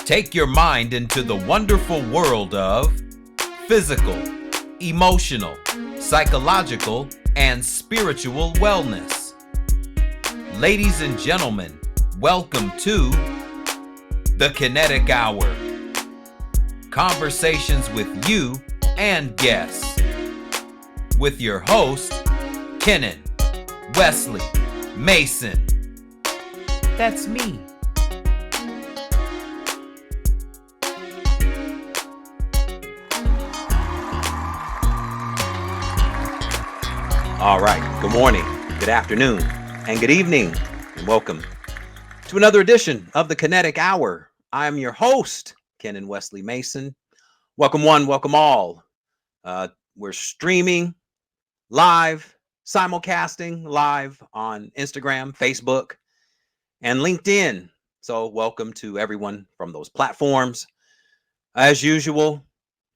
Take your mind into the wonderful world of physical, emotional, psychological, and spiritual wellness. Ladies and gentlemen, welcome to the Kinetic Hour. Conversations with you and guests. With your host, Kenan Wesley Mason. That's me. All right. Good morning, good afternoon, and good evening, and welcome to another edition of the Kinetic Hour. I am your host, Kenan Wesley Mason. Welcome one, welcome all. We're streaming live, simulcasting live on Instagram, Facebook, and LinkedIn. So welcome to everyone from those platforms. As usual,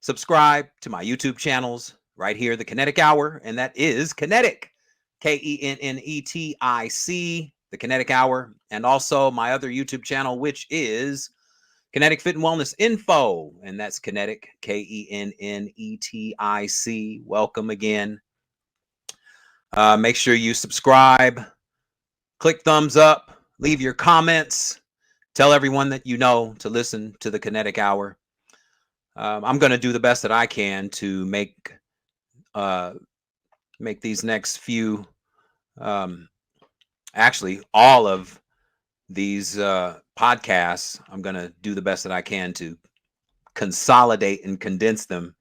subscribe to my YouTube channels right here, the Kinetic Hour, and that is Kinetic, Kennetic, the Kinetic Hour, and also my other YouTube channel, which is Kinetic Fit and Wellness Info, and that's Kinetic, Kennetic. Welcome again. Make sure you subscribe, click thumbs up, leave your comments, tell everyone that you know to listen to the Kinetic Hour. I'm going to do the best that I can to make these next few, actually all of these podcasts, I'm going to do the best that I can to consolidate and condense them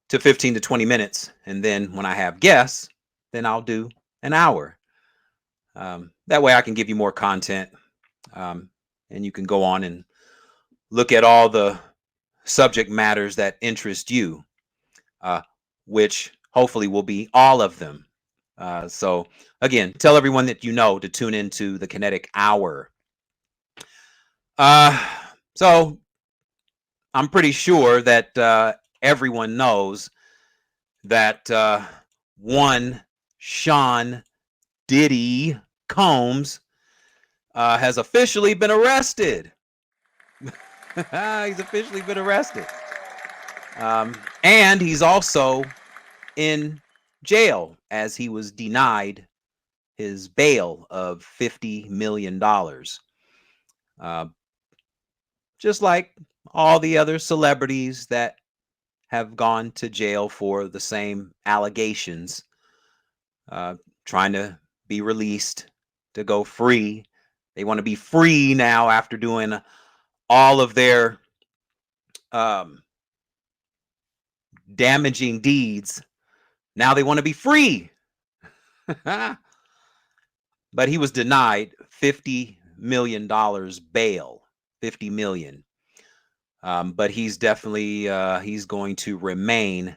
to 15 to 20 minutes. And then when I have guests, then I'll do an hour. That way I can give you more content, and you can go on and look at all the subject matters that interest you, which hopefully will be all of them. So again, tell everyone that you know to tune into the Kinetic Hour. So I'm pretty sure that everyone knows that one Sean Diddy Combs has officially been arrested. He's officially been arrested. And he's also in jail as he was denied his bail of $50 million. Just like all the other celebrities that have gone to jail for the same allegations, trying to be released to go free. They want to be free now after doing all of their damaging deeds. Now they want to be free. But he was denied $50 million bail, $50 million. But he's definitely, he's going to remain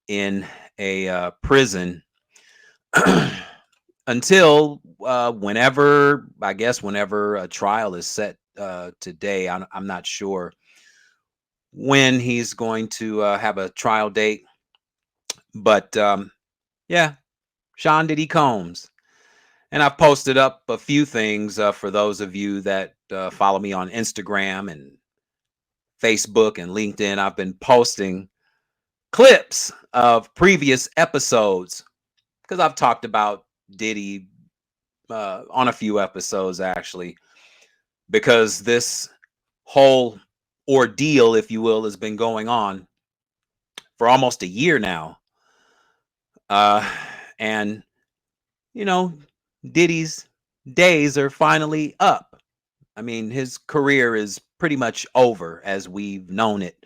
in a prison until whenever a trial is set today. I'm not sure when he's going to have a trial date. But yeah, Sean Diddy Combs. And I've posted up a few things for those of you that follow me on Instagram and Facebook and LinkedIn. I've been posting clips of previous episodes because I've talked about Diddy on a few episodes, actually, because this whole ordeal, if you will, has been going on for almost a year now. And, you know, Diddy's days are finally up. I mean, his career is pretty much over as we've known it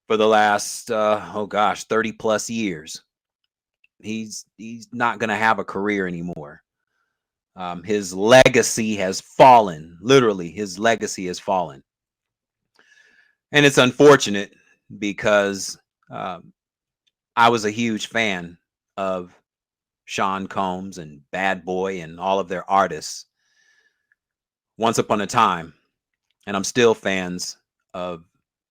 for the last, 30 plus years. He's not going to have a career anymore. His legacy has fallen. Literally, his legacy has fallen. And it's unfortunate because I was a huge fan of Sean Combs and Bad Boy and all of their artists once upon a time. And I'm still fans of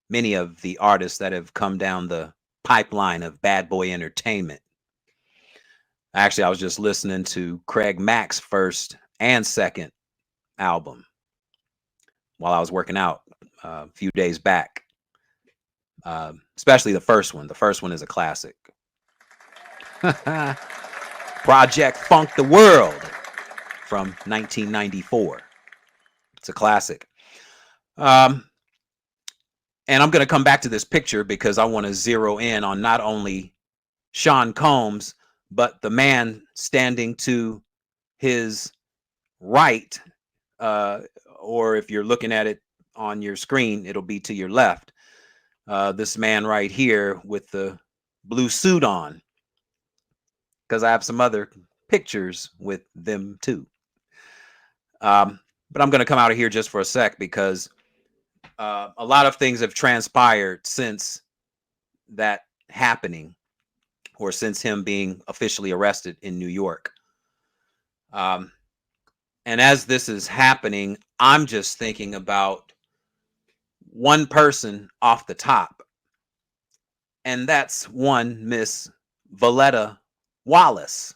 many of the artists that have come down the pipeline of Bad Boy Entertainment. Actually, I was just listening to Craig Mack's first and second album while I was working out. a few days back, especially the first one. The first one is a classic. Project Funk the World from 1994. It's a classic. Um, and I'm going to come back to this picture because I want to zero in on not only Sean Combs, but the man standing to his right, uh, or if you're looking at it on your screen, it'll be to your left. This man right here with the blue suit on, because I have some other pictures with them too. But I'm going to come out of here just for a sec because a lot of things have transpired since that happening, or since him being officially arrested in New York. Um, and as this is happening, I'm just thinking about one person off the top, and that's one Miss Valletta Wallace.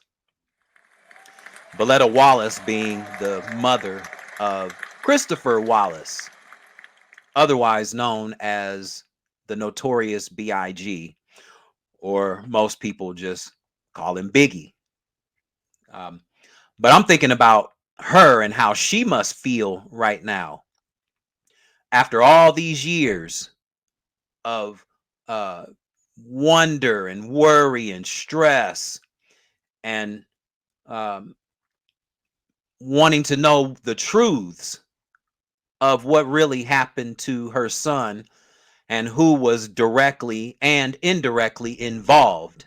Valletta Wallace being the mother of Christopher Wallace, otherwise known as the Notorious B.I.G., or most people just call him Biggie. Um, but I'm thinking about her and how she must feel right now after all these years of uh, wonder and worry and stress and um, wanting to know the truths of what really happened to her son and who was directly and indirectly involved.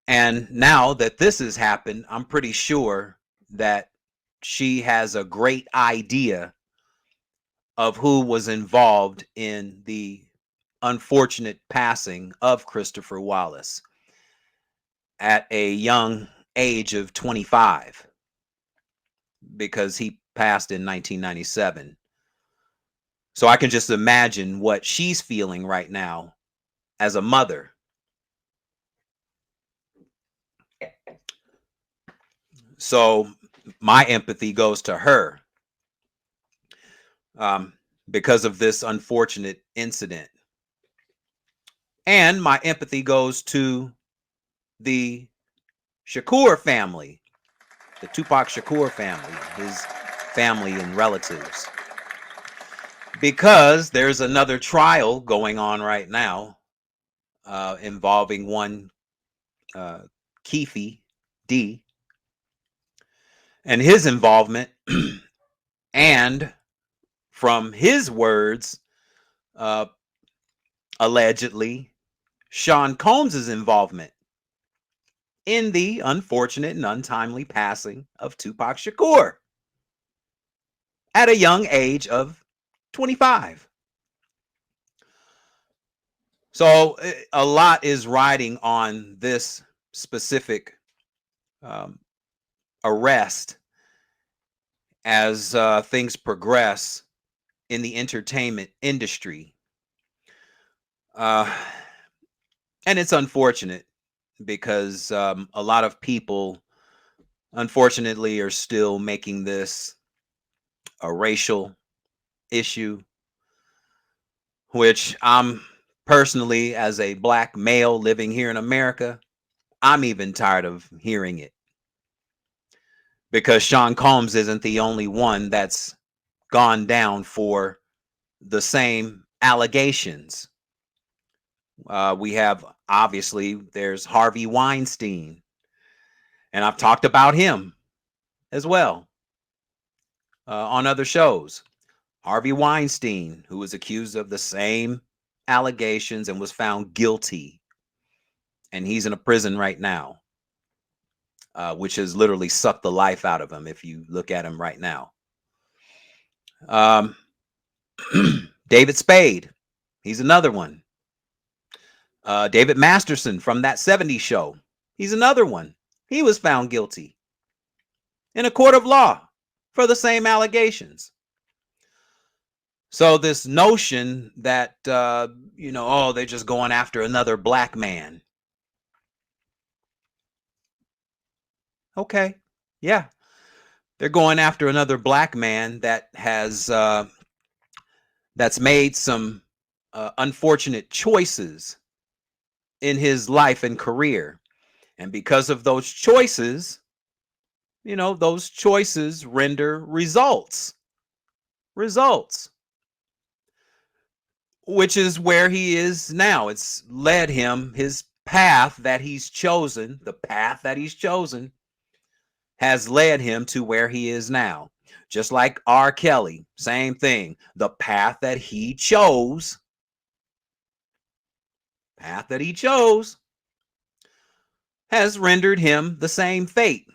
And now that this has happened, I'm pretty sure that she has a great idea of who was involved in the unfortunate passing of Christopher Wallace at a young age of 25, because he passed in 1997. So I can just imagine what she's feeling right now as a mother. So my empathy goes to her, um, because of this unfortunate incident. And my empathy goes to the Shakur family, the Tupac Shakur family, his family and relatives, because there's another trial going on right now involving one uh, Keefe D and his involvement, and from his words, uh, allegedly, Sean Combs's involvement in the unfortunate and untimely passing of Tupac Shakur at a young age of 25. So a lot is riding on this specific um, arrest as things progress in the entertainment industry. Uh, and it's unfortunate because a lot of people, unfortunately, are still making this a racial issue, which I'm personally, as a black male living here in America, I'm even tired of hearing it, because Sean Combs isn't the only one that's gone down for the same allegations. We have, obviously, there's Harvey Weinstein, and I've talked about him as well on other shows. Harvey Weinstein, who was accused of the same allegations and was found guilty, and he's in a prison right now, which has literally sucked the life out of him if you look at him right now. Um, David Spade, he's another one. David Masterson from that '70s show, he's another one. He was found guilty in a court of law for the same allegations. So this notion that oh, they're just going after another black man. Okay, yeah, they're going after another black man that has that's made some unfortunate choices in his life and career. And because of those choices, those choices render results, which is where he is now. It's led him, his path that he's chosen, the path that he's chosen has led him to where he is now. Just like R. Kelly, same thing. The path that he chose has rendered him the same fate.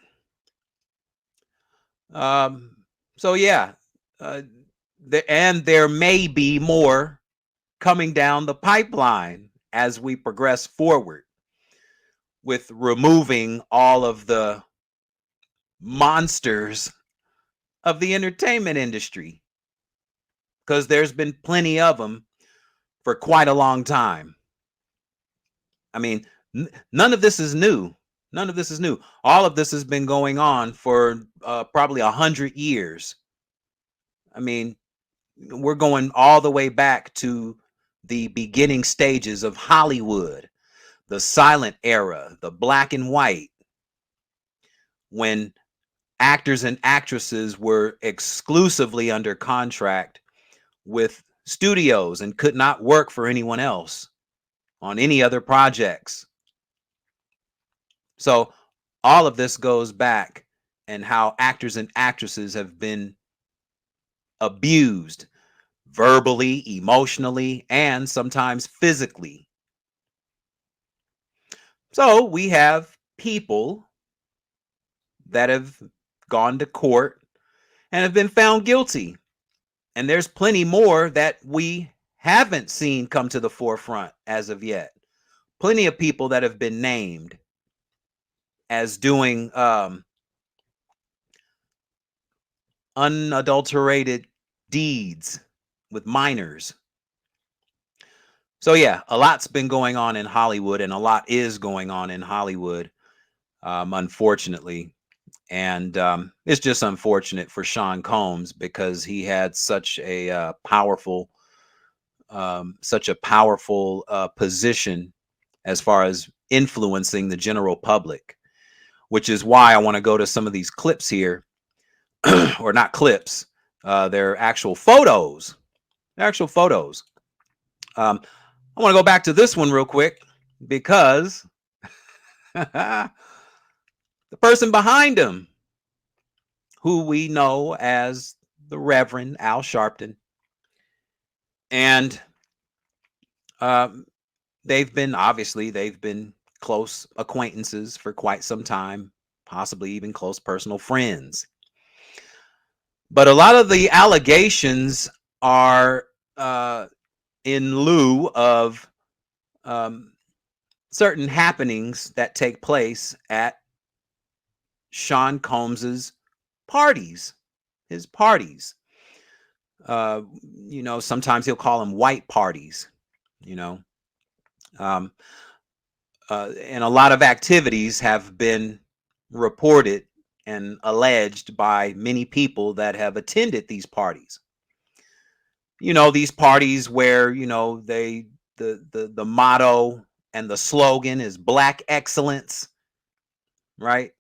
So yeah, uh, and there may be more coming down the pipeline as we progress forward with removing all of the monsters of the entertainment industry, because there's been plenty of them for quite a long time. I mean, none of this is new. None of this is new. All of this has been going on for probably 100 years. I mean, we're going all the way back to the beginning stages of Hollywood, the silent era, the black and white, when actors and actresses were exclusively under contract with studios and could not work for anyone else on any other projects. So all of this goes back, and how actors and actresses have been abused verbally, emotionally, and sometimes physically. So we have people that have gone to court and have been found guilty. And there's plenty more that we haven't seen come to the forefront as of yet. Plenty of people that have been named as doing unadulterated deeds with minors. So yeah, a lot's been going on in Hollywood, and a lot is going on in Hollywood, unfortunately. And it's just unfortunate for Sean Combs, because he had such a powerful position as far as influencing the general public, which is why I want to go to some of these clips here, or not clips, they're actual photos. Actual photos. I want to go back to this one real quick, because the person behind him, who we know as the Reverend Al Sharpton, and um, they've been close acquaintances for quite some time, possibly even close personal friends. But a lot of the allegations are in lieu of um, certain happenings that take place at Sean Combs's parties, his parties. Uh, sometimes he'll call them white parties. You know, um, and a lot of activities have been reported and alleged by many people that have attended these parties. These parties where the motto and the slogan is Black Excellence, right?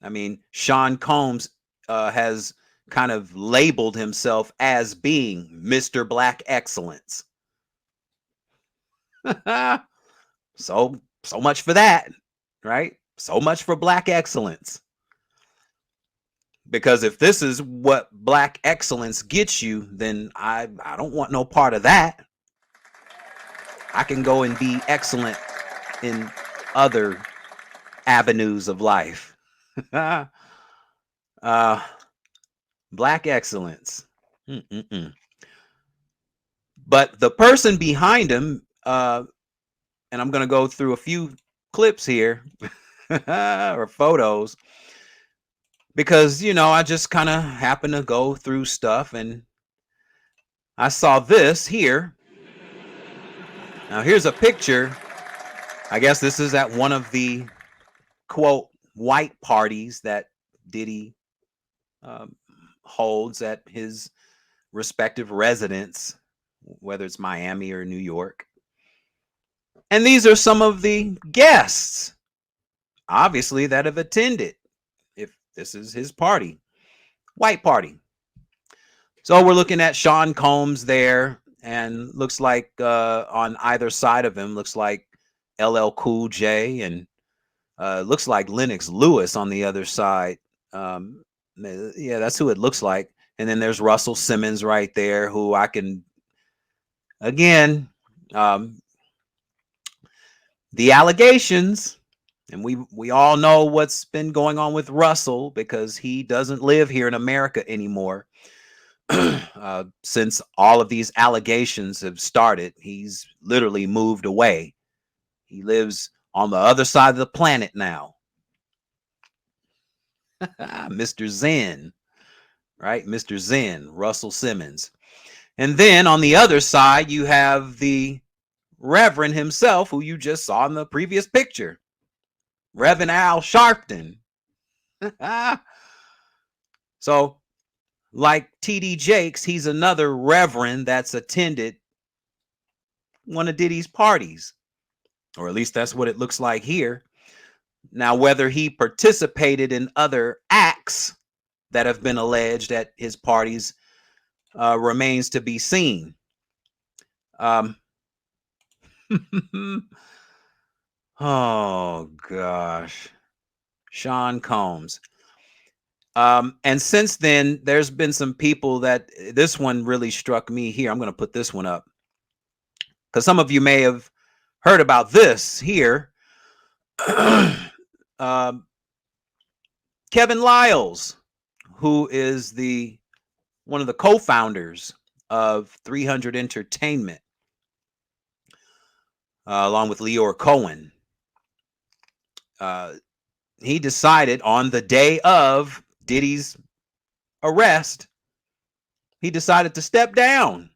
I mean, Sean Combs has kind of labeled himself as being Mr. Black Excellence. So much for that, right? So much for Black Excellence. Because if this is what Black Excellence gets you, then I don't want no part of that. I can go and be excellent in other avenues of life. uh, Black Excellence. Mm-mm-mm. But the person behind him, and I'm going to go through a few clips here or photos, because, I just kind of happen to go through stuff, and I saw this here. Now, here's a picture. I guess this is at one of the quote white parties that Diddy um, holds at his respective residence, whether it's Miami or New York. And these are some of the guests, obviously, that have attended, if this is his party, white party. So we're looking at Sean Combs there, and looks like on either side of him, looks like LL Cool J, and looks like Lennox Lewis on the other side. Um, yeah, that's who it looks like. And then there's Russell Simmons right there, who I can, again, um, the allegations, and we all know what's been going on with Russell because he doesn't live here in America anymore. Since all of these allegations have started, he's literally moved away. He lives on the other side of the planet now. Mr. Zen, right? Mr. Zen, Russell Simmons. And then on the other side, you have the Reverend himself, who you just saw in the previous picture, Reverend Al Sharpton. So, like TD Jakes, he's another Reverend that's attended one of Diddy's parties, or at least that's what it looks like here. Now, whether he participated in other acts that have been alleged at his parties remains to be seen. Um, oh gosh, Sean Combs. And since then, there's been some people that this one really struck me here. I'm going to put this one up because some of you may have heard about this here. um, Kevin Liles, who is the one of the co-founders of 300 Entertainment, along with Leor Cohen. He decided on the day of Diddy's arrest, he decided to step down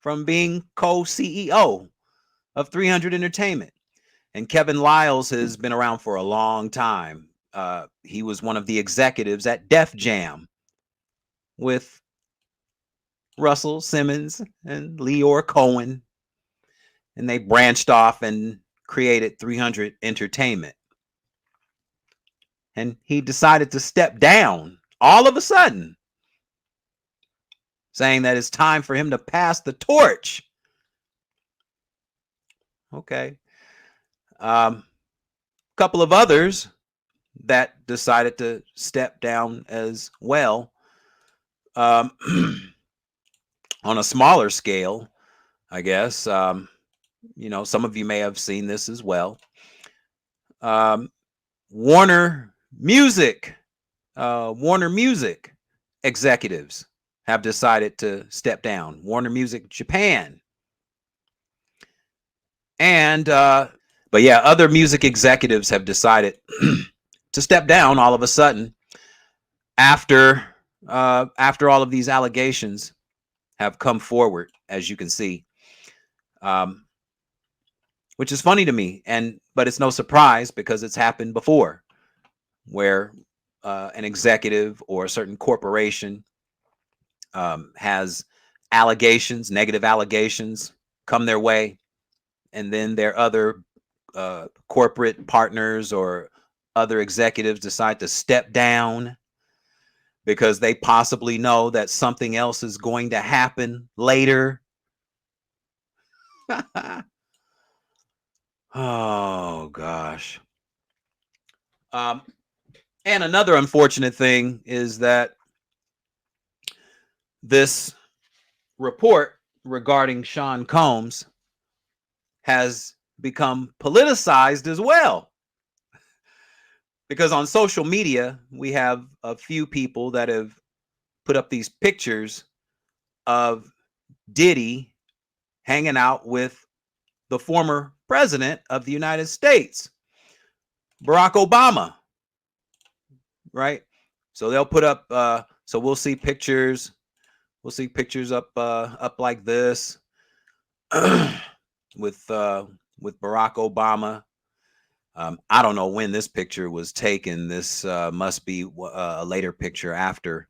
from being co-CEO of 300 Entertainment. And Kevin Liles has been around for a long time. He was one of the executives at Def Jam with Russell Simmons and Leor Cohen. And they branched off and created 300 Entertainment. And he decided to step down all of a sudden, saying that it's time for him to pass the torch. Okay. Couple of others that decided to step down as well. On a smaller scale, I guess. Some of you may have seen this as well. Warner Music executives have decided to step down. Warner Music Japan. And but yeah, other music executives have decided to step down all of a sudden after all of these allegations have come forward, as you can see, which is funny to me, but it's no surprise because it's happened before, where an executive or a certain corporation has negative allegations come their way, and then their other corporate partners or other executives decide to step down because they possibly know that something else is going to happen later. Oh gosh. And another unfortunate thing is that this report regarding Sean Combs has become politicized as well. Because on social media, we have a few people that have put up these pictures of Diddy hanging out with the former president of the United States, Barack Obama, right? So they'll put up, so we'll see pictures up like this with Barack Obama. I don't know when this picture was taken. This must be a later picture after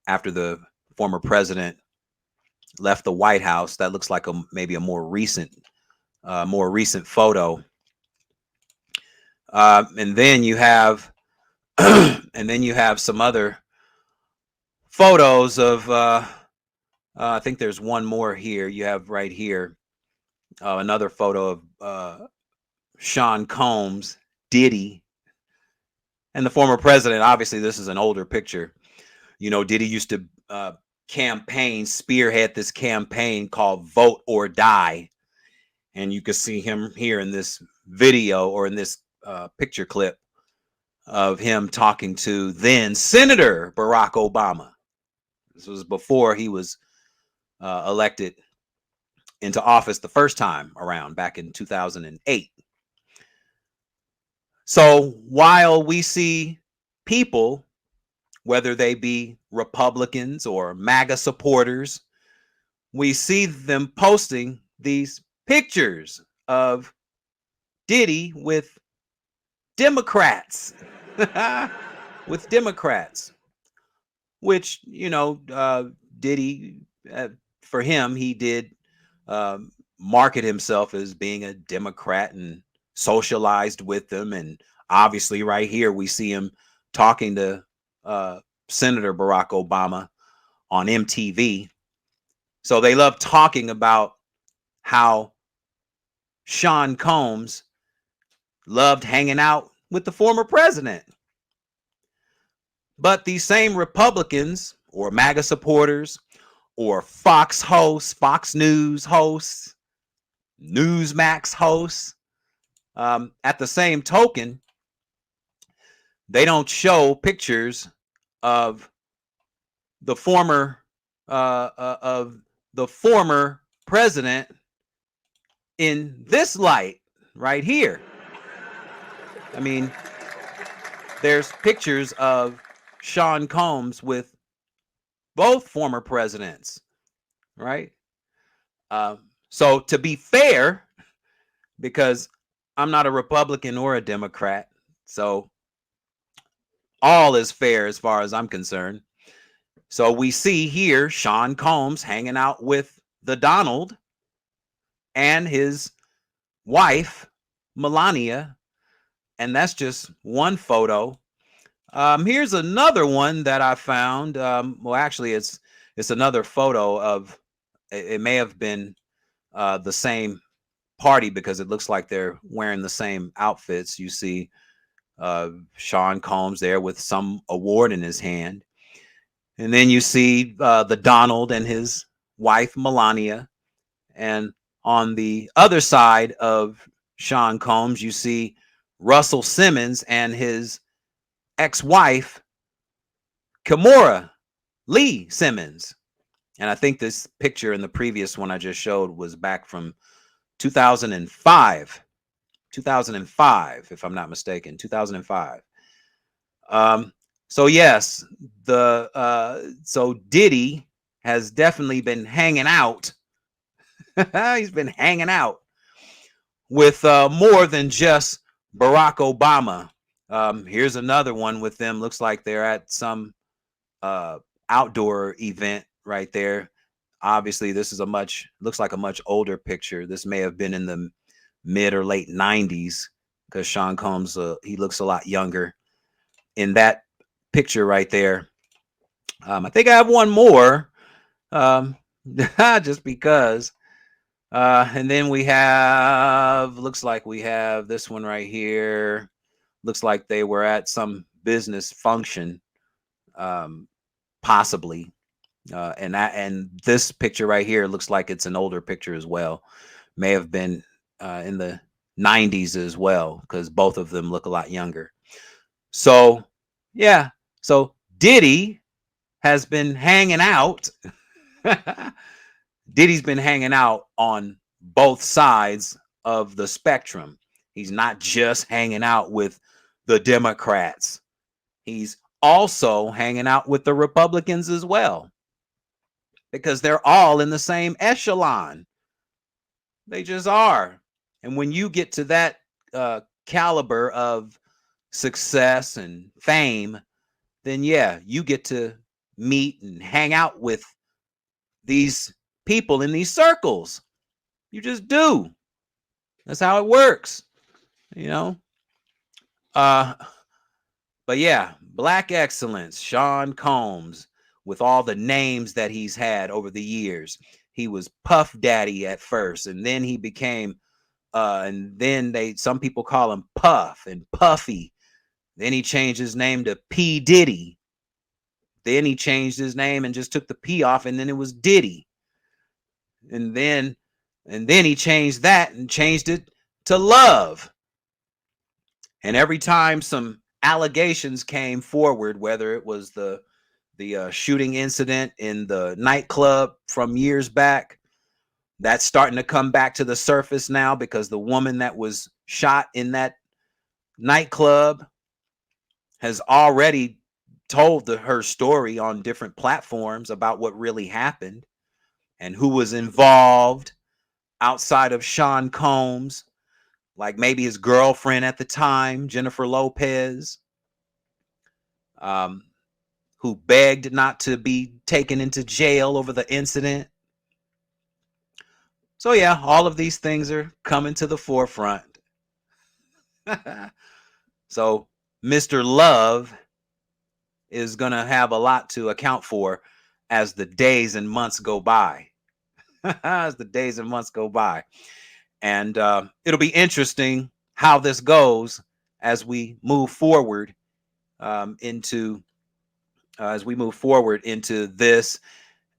the former president left the White House. That looks like maybe a more recent photo. And then you have, and then you have some other photos of. I think there's one more here. You have right here another photo of Sean Combs, Diddy, and the former president. Obviously, this is an older picture. You know, Diddy used to spearhead this campaign called Vote or Die. And you can see him here in this video, or in this picture clip of him talking to then Senator Barack Obama. This was before he was elected into office the first time around, back in 2008. So while we see people, whether they be Republicans or MAGA supporters, we see them posting these pictures of Diddy with Democrats, with Democrats, which, you know, Diddy, for him, he did market himself as being a Democrat and socialized with them. And obviously right here, we see him talking to Senator Barack Obama on MTV. So they love talking about how Sean Combs loved hanging out with the former president. But these same Republicans or MAGA supporters or Fox hosts, Fox News hosts, Newsmax hosts, at the same token, they don't show pictures of the former president in this light right here. I mean, there's pictures of Sean Combs with both former presidents, right? So to be fair, because I'm not a Republican or a Democrat, so all is fair as far as I'm concerned. So we see here Sean Combs hanging out with the Donald and his wife, Melania, and that's just one photo. Here's another one that I found. Well, actually, it's another photo of. It may have been the same party, because it looks like they're wearing the same outfits. You see Sean Combs there with some award in his hand, and then you see the Donald and his wife Melania, and on the other side of Sean Combs, you see Russell Simmons and his ex-wife Kimora Lee Simmons. And I think this picture in the previous one I just showed was back from 2005, if I'm not mistaken, 2005. So yes, so Diddy has definitely been hanging out. He's been hanging out with more than just Barack Obama. Here's another one with them. Looks like they're at some outdoor event right there. Obviously, this is looks like a much older picture. This may have been in the mid or late 90s, because Sean Combs, he looks a lot younger in that picture right there. I think I have one more, just because. And then looks like we have this one right here. Looks like they were at some business function, possibly. And this picture right here looks like it's an older picture as well. May have been in the 90s as well, because both of them look a lot younger. So, yeah. So Diddy has been hanging out. Diddy's been hanging out on both sides of the spectrum. He's not just hanging out with the Democrats. He's also hanging out with the Republicans as well, because they're all in the same echelon. They just are. And when you get to that caliber of success and fame, then yeah, you get to meet and hang out with these people in these circles. You just do. That's how it works, you know? Uh, but yeah, Black Excellence, Sean Combs, with all the names that he's had over the years. He was Puff Daddy at first, and then he became and then some people call him Puff and Puffy. Then he changed his name to P. Diddy. Then he changed his name and just took the P off, and then it was Diddy. And then he changed that and changed it to Love. And every time some allegations came forward, whether it was the shooting incident in the nightclub from years back, that's starting to come back to the surface now, because the woman that was shot in that nightclub has already told her story on different platforms about what really happened and who was involved outside of Sean Combs, like maybe his girlfriend at the time, Jennifer Lopez, who begged not to be taken into jail over the incident. So yeah, all of these things are coming to the forefront. So Mr. Love is going to have a lot to account for as the days and months go by. As the days and months go by. And it'll be interesting how this goes as we move forward into this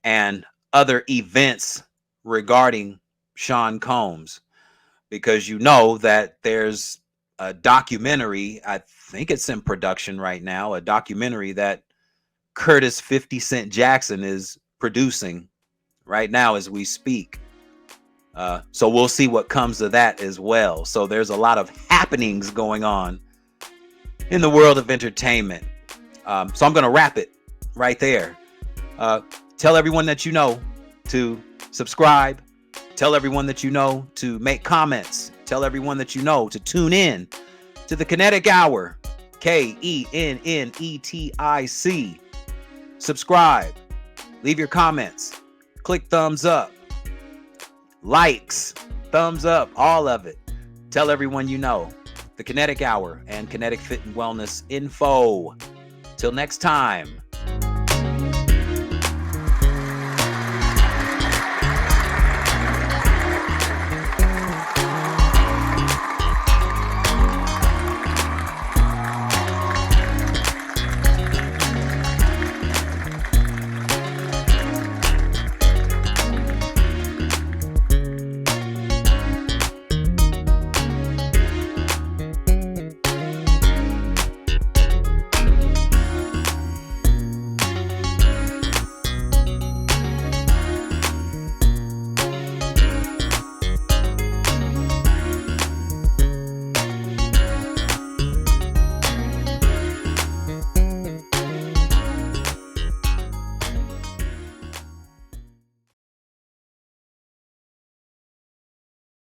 and other events regarding Sean Combs, because you know that there's a documentary, I think it's in production right now, a documentary that Curtis 50 Cent Jackson is producing right now as we speak. So we'll see what comes of that as well. So there's a lot of happenings going on in the world of entertainment. So I'm going to wrap it right there. Tell everyone that you know to subscribe. Tell everyone that you know to make comments. Tell everyone that you know to tune in to the Kinetic Hour. KENNETIC. Subscribe. Leave your comments. Click thumbs up. Likes. Thumbs up. All of it. Tell everyone you know. The Kinetic Hour and Kinetic Fit and Wellness Info. Till next time.